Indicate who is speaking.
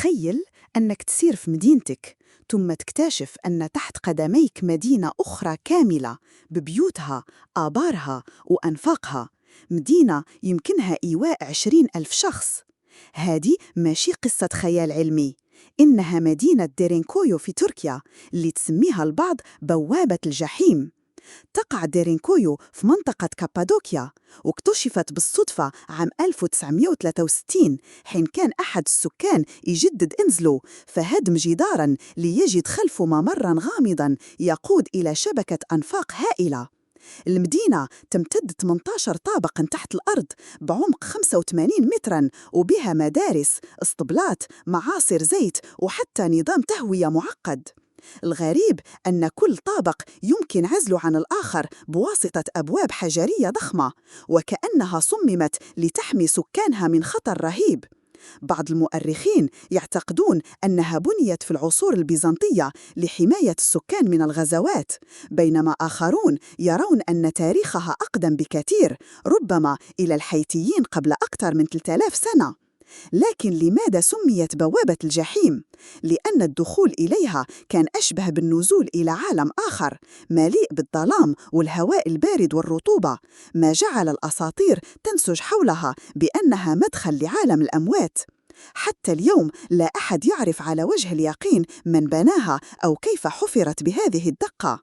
Speaker 1: تخيل أنك تسير في مدينتك ثم تكتشف أن تحت قدميك مدينة أخرى كاملة ببيوتها، آبارها وأنفاقها. مدينة يمكنها إيواء 20,000 شخص. هذه ماشي قصة خيال علمي، إنها مدينة ديرينكويو في تركيا اللي تسميها البعض بوابة الجحيم. تقع ديرينكويو في منطقة كابادوكيا، واكتشفت بالصدفة عام 1963 حين كان أحد السكان يجدد إنزله فهدم جداراً ليجد خلفه ممراً غامضاً يقود إلى شبكة أنفاق هائلة. المدينة تمتد 18 طابقاً تحت الأرض بعمق 85 متراً، وبها مدارس، اسطبلات، معاصر زيت وحتى نظام تهوية معقد. الغريب أن كل طابق يمكن عزله عن الآخر بواسطة أبواب حجرية ضخمة، وكأنها صممت لتحمي سكانها من خطر رهيب. بعض المؤرخين يعتقدون أنها بنيت في العصور البيزنطية لحماية السكان من الغزوات، بينما آخرون يرون أن تاريخها أقدم بكثير، ربما إلى الحيثيين قبل أكثر من 3000 سنة. لكن لماذا سميت بوابة الجحيم؟ لأن الدخول إليها كان أشبه بالنزول إلى عالم آخر مليء بالظلام والهواء البارد والرطوبة، ما جعل الأساطير تنسج حولها بأنها مدخل لعالم الأموات. حتى اليوم لا أحد يعرف على وجه اليقين من بناها أو كيف حفرت بهذه الدقة.